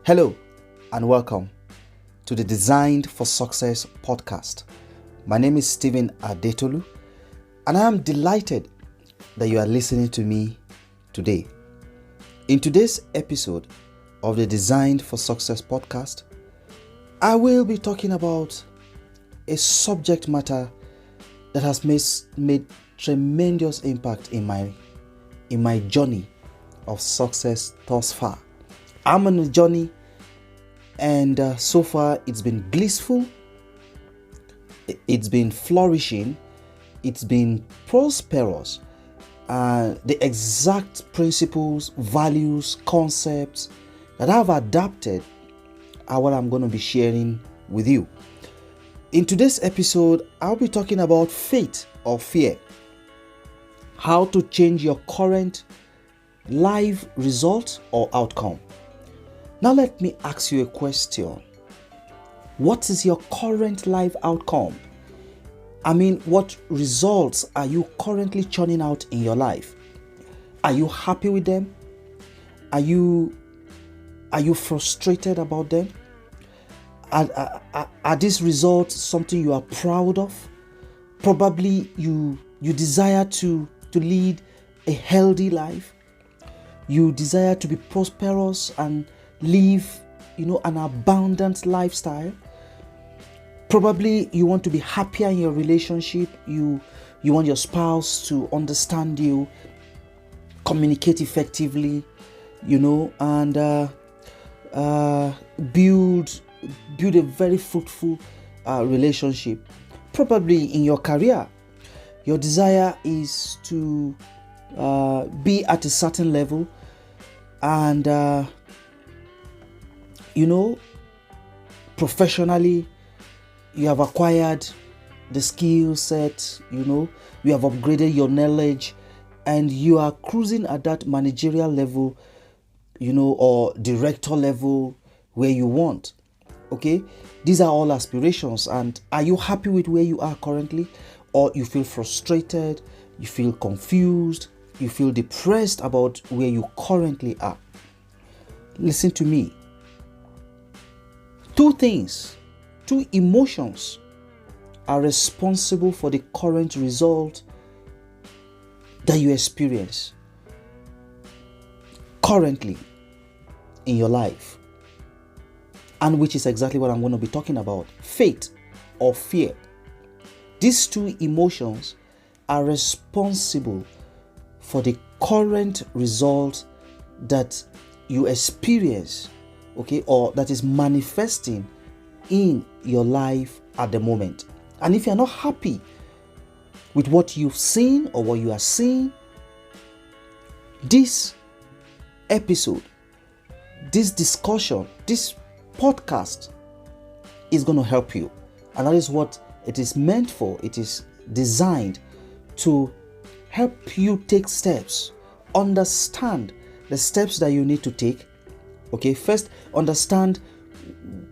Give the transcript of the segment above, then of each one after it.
Hello and welcome to the Designed for Success podcast. My name is Adetolu and I am delighted that you are listening to me today. In today's episode of the Designed for Success podcast, I will be talking about a subject matter that has made tremendous impact in my journey of success thus far. I'm on a journey and so far it's been blissful, it's been flourishing, it's been prosperous. The exact principles, values, concepts that I've adapted are what I'm going to be sharing with you. In today's episode, I'll be talking about faith or fear, how to change your current life result or outcome. Now let me ask you a question. What is your current life outcome? I mean, what results are you currently churning out in your life? Are you happy with them? Are you frustrated about them? Are these results something you are proud of? Probably you desire to lead a healthy life. You desire to be prosperous and live, an abundant lifestyle. Probably you want to be happier in your relationship. You want your spouse to understand you, communicate effectively, and build a very fruitful relationship. Probably in your career, your desire is to be at a certain level and professionally you have acquired the skill set, you have upgraded your knowledge and you are cruising at that managerial level, or director level where you want. Okay, these are all aspirations. And are you happy with where you are currently, or you feel frustrated, you feel confused, you feel depressed about where you currently are? Listen to me. Two emotions are responsible for the current result that you experience currently in your life, and which is exactly what I'm going to be talking about: faith or fear. These two emotions are responsible for the current result that you experience, or that is manifesting in your life at the moment. And if you're not happy with what you've seen or what you are seeing, this episode, this discussion, this podcast is going to help you. And that is what it is meant for. It is designed to help you take steps, understand the steps that you need to take. First, understand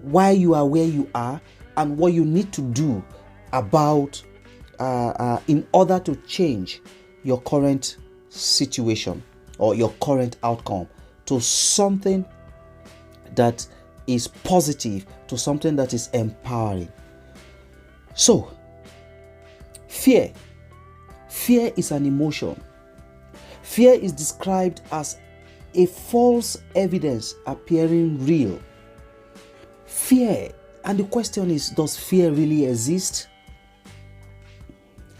why you are where you are and what you need to do about in order to change your current situation or your current outcome to something that is positive, to something that is empowering. So, fear is an emotion. Fear is described as a false evidence appearing real. Fear, and the question is, does fear really exist?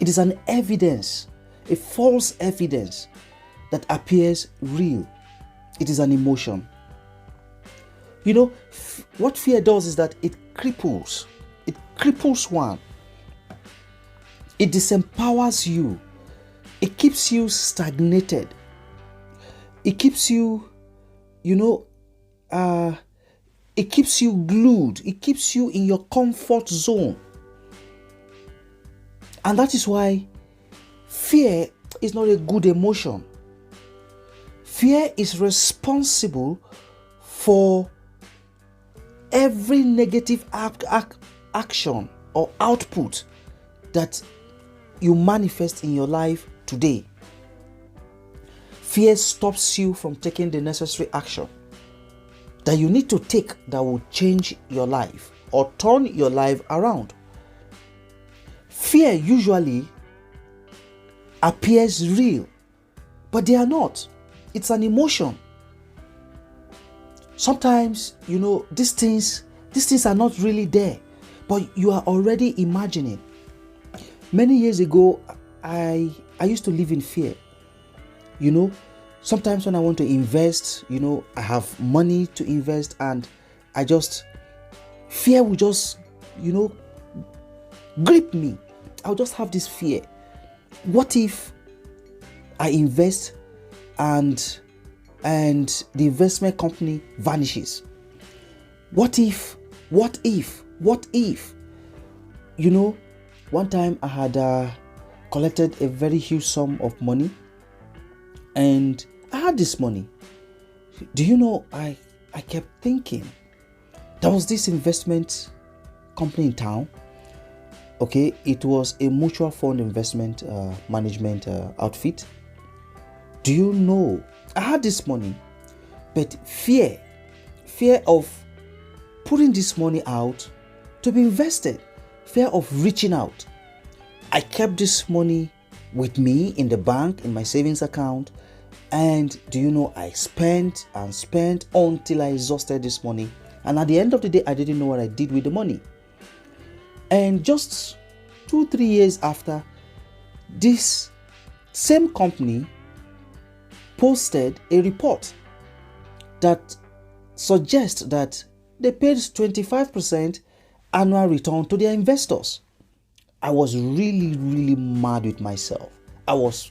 It is an evidence, a false evidence that appears real. It is an emotion. What fear does is that it cripples one. It disempowers you. It keeps you stagnated. It keeps you, it keeps you glued. It keeps you in your comfort zone. And that is why fear is not a good emotion. Fear is responsible for every negative action or output that you manifest in your life today. Fear stops you from taking the necessary action that you need to take that will change your life or turn your life around. Fear usually appears real, but they are not. It's an emotion. Sometimes, these things are not really there, but you are already imagining. Many years ago, I used to live in fear. Sometimes when I want to invest, I have money to invest, and fear will just, grip me. I'll just have this fear. What if I invest and the investment company vanishes? What if? One time I had collected a very huge sum of money, and I had this money. Do you know, I kept thinking, there was this investment company in town. Okay, it was a mutual fund investment management outfit. Do you know, I had this money, but fear of putting this money out to be invested, fear of reaching out. I kept this money with me in the bank, in my savings account, and do you know, I spent and spent until I exhausted this money, and at the end of the day, I didn't know what I did with the money. And just 2-3 years after, this same company posted a report that suggests that they paid 25% annual return to their investors. I was really, really mad with myself. I was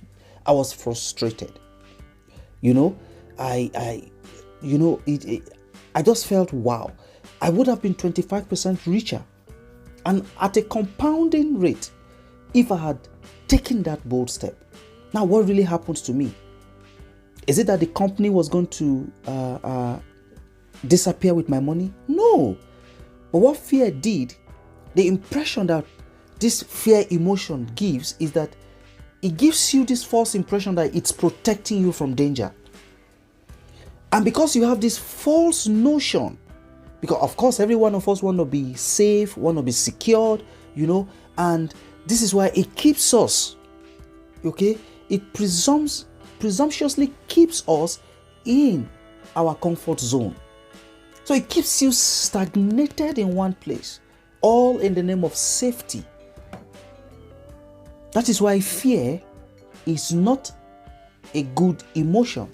frustrated. I just felt, wow, I would have been 25% richer, and at a compounding rate, if I had taken that bold step. Now, what really happens to me? Is it that the company was going to disappear with my money? No. But what fear did, the impression that this fear emotion gives is that it gives you this false impression that it's protecting you from danger. And because you have this false notion, because of course every one of us want to be safe, want to be secured, and this is why it keeps us, okay? It presumptuously keeps us in our comfort zone. So it keeps you stagnated in one place, all in the name of safety. That is why fear is not a good emotion.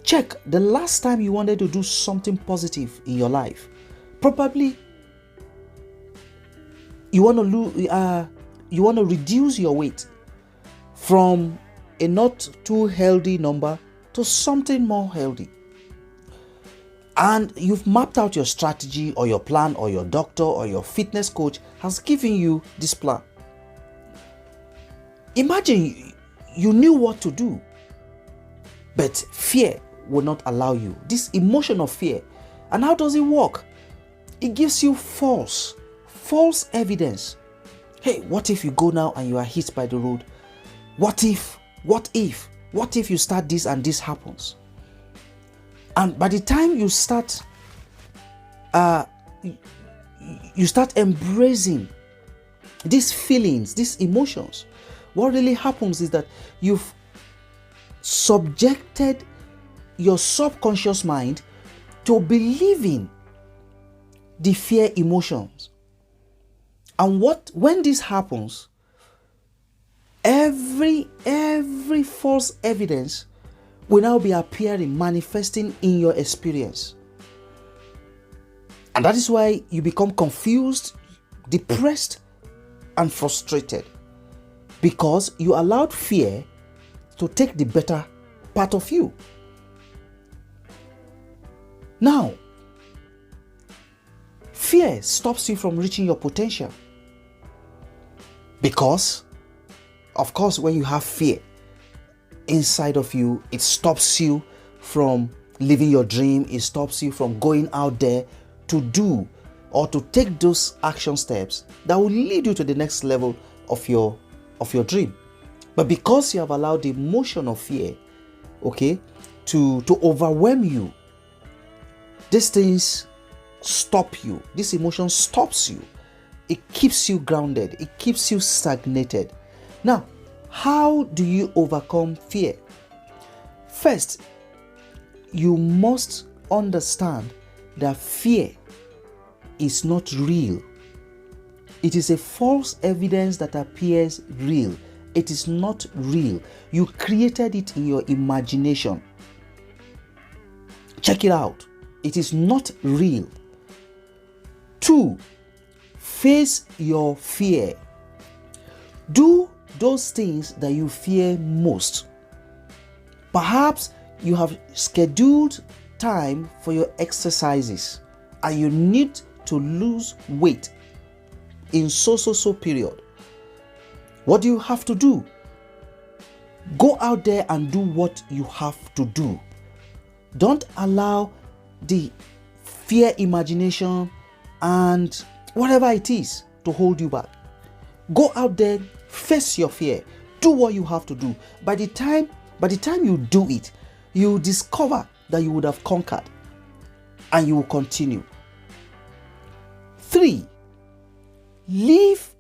Check the last time you wanted to do something positive in your life. Probably you want to reduce your weight from a not too healthy number to something more healthy. And you've mapped out your strategy or your plan, or your doctor or your fitness coach has given you this plan. Imagine you knew what to do, but fear will not allow you. This emotion of fear. And how does it work? It gives you false evidence. Hey, what if you go now and you are hit by the road? What if you start this and this happens? And by the time you start embracing these feelings, these emotions, what really happens is that you've subjected your subconscious mind to believing the fear emotions. And when this happens, every false evidence will now be appearing, manifesting in your experience. And that is why you become confused, depressed, and frustrated, because you allowed fear to take the better part of you. Now, fear stops you from reaching your potential, because, of course, when you have fear inside of you, it stops you from living your dream. It stops you from going out there to do or to take those action steps that will lead you to the next level of your dream. But because you have allowed the emotion of fear, okay, to overwhelm you, These things stop you. This emotion stops you. It keeps you grounded. It keeps you stagnated. Now, how do you overcome fear? First, you must understand that fear is not real. It is a false evidence that appears real. It is not real. You created it in your imagination. Check it out. It is not real. 2, face your fear. Do those things that you fear most. Perhaps you have scheduled time for your exercises and you need to lose weight in so period. What do you have to do? Go out there and do what you have to do. Don't allow the fear imagination and whatever it is to hold you back. Go out there, face your fear, do what you have to do. By the time you do it, you discover that you would have conquered and you will continue. 3, leave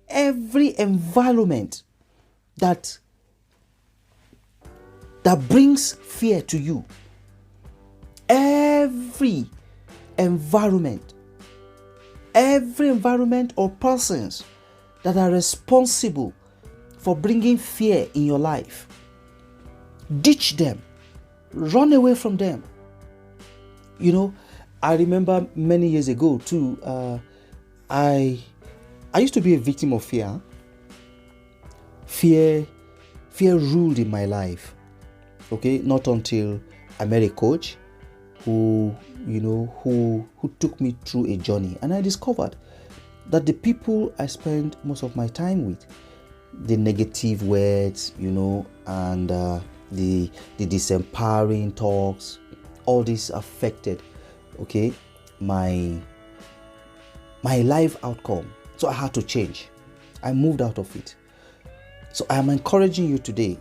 every environment that brings fear to you. Every environment or persons that are responsible for bringing fear in your life, ditch them, run away from them. I remember many years ago too, I used to be a victim of fear. Fear ruled in my life. Okay, not until I met a coach who took me through a journey, and I discovered that the people I spend most of my time with, the negative words, and the disempowering talks, all this affected, my life outcome. So I had to change. I moved out of it. So I am encouraging you today,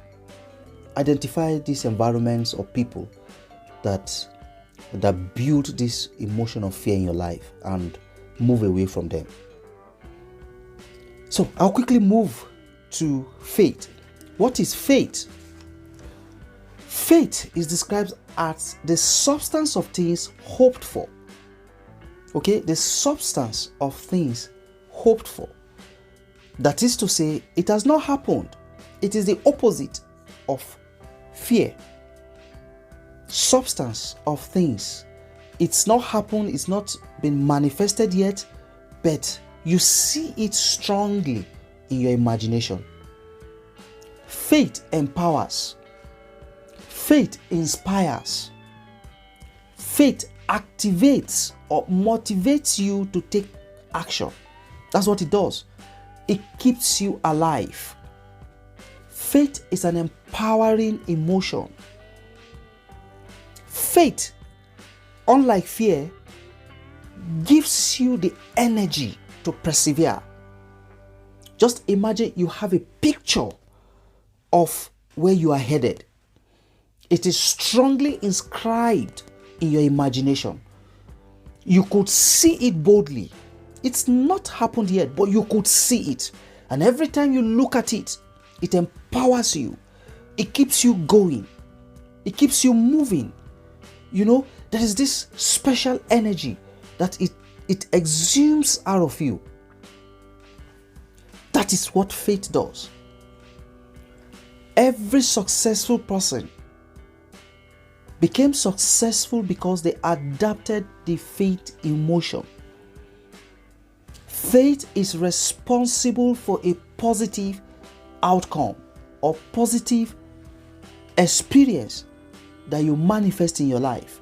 identify these environments or people that build this emotion of fear in your life and move away from them. So I'll quickly move to faith. What is faith? Faith is described as the substance of things hoped for. Okay, the substance of things hoped for. That is to say, it has not happened. It is the opposite of fear. Substance of things. It's not happened, it's not been manifested yet, but you see it strongly in your imagination. Faith empowers. Faith inspires. Faith activates or motivates you to take action. That's what it does. It keeps you alive. Faith is an empowering emotion. Faith, unlike fear, gives you the energy to persevere. Just imagine you have a picture of where you are headed. It is strongly inscribed in your imagination. You could see it boldly. It's not happened yet, but you could see it. And every time you look at it, it empowers you. It keeps you going. It keeps you moving. There is this special energy that it exudes out of you. That is what faith does. Every successful person became successful because they adapted the faith emotion. Faith is responsible for a positive outcome or positive experience that you manifest in your life.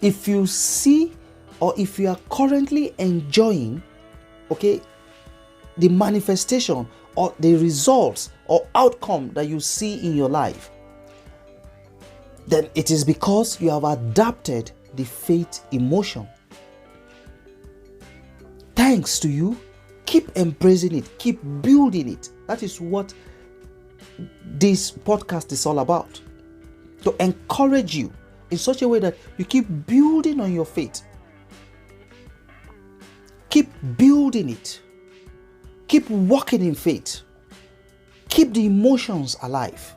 If you see or if you are currently enjoying, the manifestation or the results or outcome that you see in your life, then it is because you have adapted the faith emotion. Thanks to you, keep embracing it, keep building it. That is what this podcast is all about. To encourage you in such a way that you keep building on your faith. Keep building it. Keep walking in faith. Keep the emotions alive.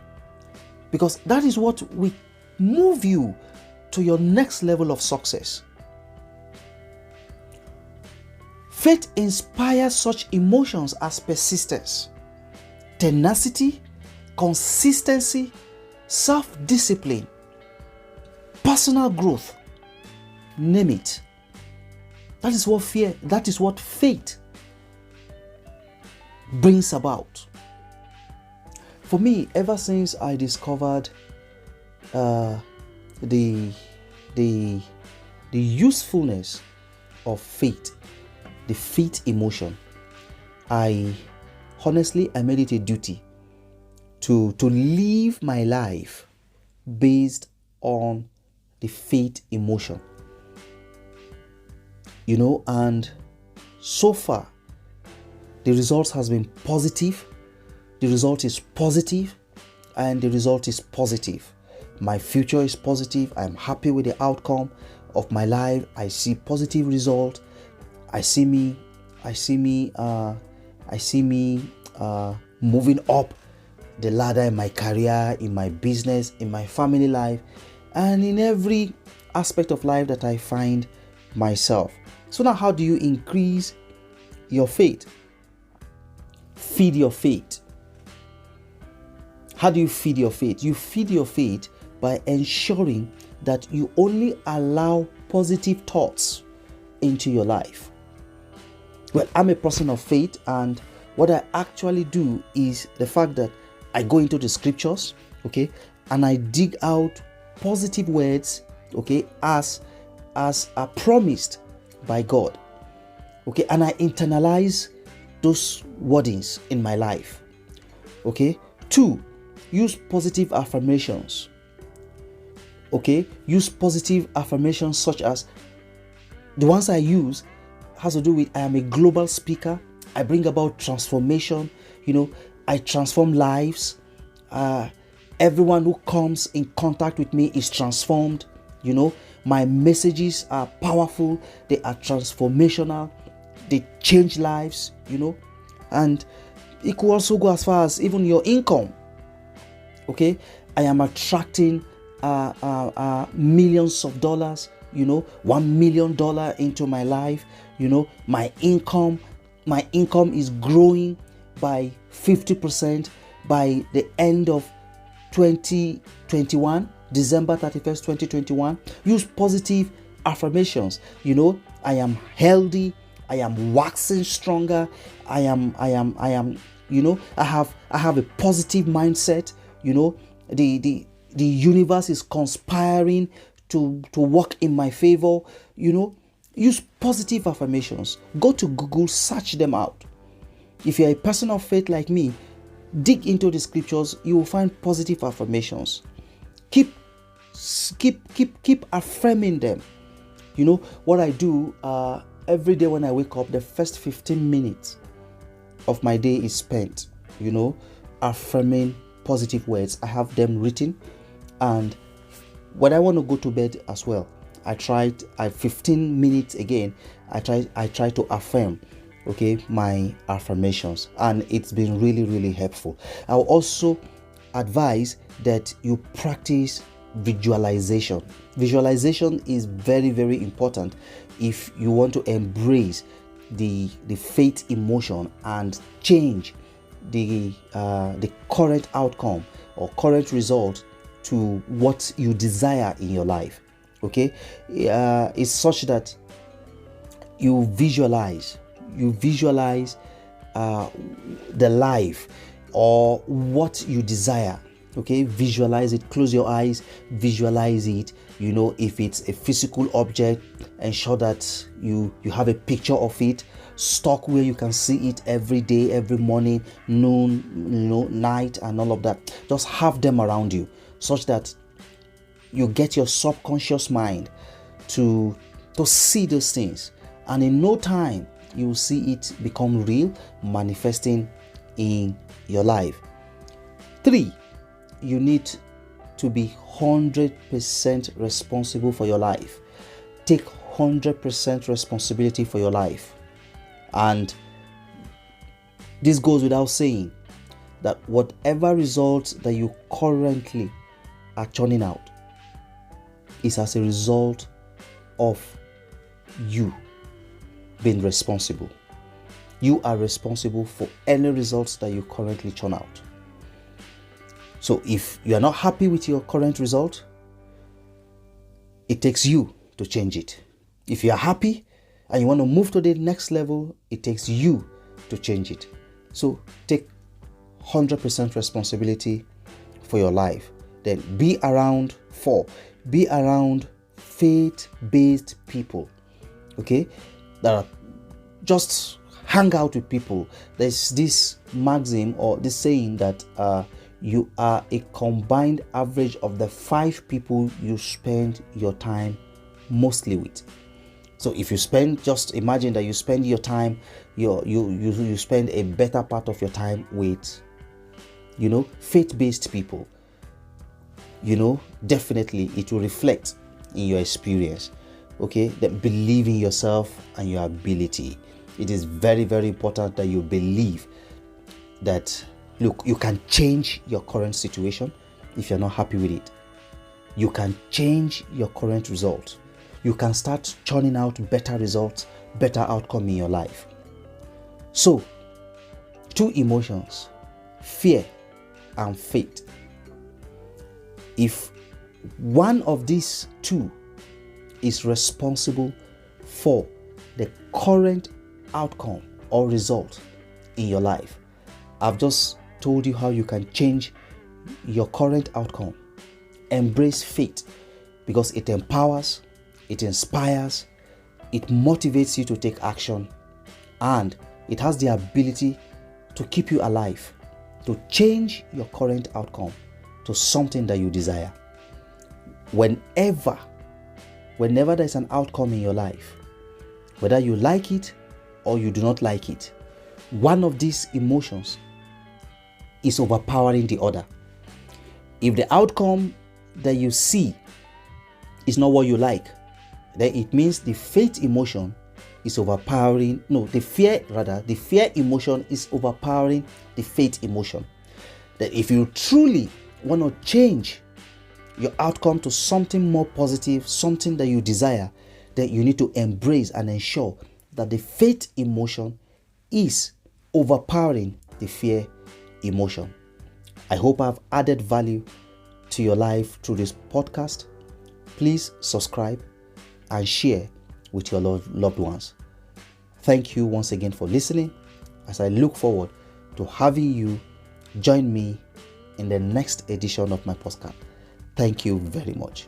Because that is what will move you to your next level of success. Faith inspires such emotions as persistence, tenacity, consistency, self-discipline, personal growth. Name it. That is what faith brings about. For me, ever since I discovered the usefulness of faith, the faith emotion, I made it a duty to live my life based on the faith emotion. And so far, the results has been positive. The result is positive, and the result is positive. My future is positive. I'm happy with the outcome of my life. I see positive result. I see me moving up the ladder in my career, in my business, in my family life, and in every aspect of life that I find myself. So now, how do you increase your faith? Feed your faith. How do you feed your faith? You feed your faith by ensuring that you only allow positive thoughts into your life. Well, I'm a person of faith, and what I actually do is the fact that I go into the scriptures, okay, and I dig out positive words, okay, as are promised by God, okay, and I internalize those wordings in my life, okay. 2, use positive affirmations, okay. Use positive affirmations such as the ones I use has to do with I am a global speaker. I bring about transformation. I transform lives. Everyone who comes in contact with me is transformed. My messages are powerful. They are transformational. They change lives. And it could also go as far as even your income. Okay, I am attracting millions of dollars. $1 million into my life. My income is growing by 50% by the end of 2021, December 31st, 2021. Use positive affirmations. I am healthy. I am waxing stronger. I have a positive mindset. The universe is conspiring to work in my favor. Use positive affirmations. Go to Google, search them out. If you're a person of faith like me, dig into the scriptures. You will find positive affirmations. Keep affirming them. What I do every day when I wake up, the first 15 minutes of my day is spent, affirming positive words. I have them written, and when I want to go to bed as well, I 15 minutes again. I try to affirm, okay, my affirmations, and it's been really, really helpful. I will also advise that you practice visualization. Visualization is very, very important if you want to embrace the faith emotion and change the current outcome or current result to what you desire in your life. Okay, it's such that you visualize the life or what you desire. Okay, visualize it. Close your eyes, visualize it. If it's a physical object, ensure that you have a picture of it stuck where you can see it every day, every morning, noon, night, and all of that. Just have them around you such that you get your subconscious mind to see those things, and in no time you will see it become real, manifesting in your life. 3, you need to be 100% responsible for your life. Take 100% responsibility for your life. And this goes without saying that whatever results that you currently are churning out is as a result of you being responsible. You are responsible for any results that you currently churn out. So if you are not happy with your current result, it takes you to change it. If you are happy and you want to move to the next level, it takes you to change it. So take 100% responsibility for your life. Then be around faith-based people, okay, that are just hang out with people. There's this maxim or this saying that you are a combined average of the 5 people you spend your time mostly with. So if you just imagine that you spend your time, you spend a better part of your time with, faith-based people, definitely it will reflect in your experience. Okay, that believe in yourself and your ability. It is very, very important that you believe that, look, you can change your current situation if you're not happy with it. You can change your current result. You can start churning out better results, better outcome in your life. So, 2 emotions, fear and faith. If one of these 2 is responsible for the current outcome or result in your life, I've just told you how you can change your current outcome. Embrace faith because it empowers, it inspires, it motivates you to take action, and it has the ability to keep you alive, to change your current outcome to something that you desire. Whenever there's an outcome in your life, whether you like it or you do not like it, one of these emotions is overpowering the other. If the outcome that you see is not what you like, then it means the faith emotion is overpowering. No, the fear emotion is overpowering the faith emotion. That if you truly want to change your outcome to something more positive, something that you desire, then you need to embrace and ensure that the faith emotion is overpowering the fear emotion. I hope I've added value to your life through this podcast. Please subscribe and share with your loved ones. Thank you once again for listening, as I look forward to having you join me in the next edition of my podcast. Thank you very much.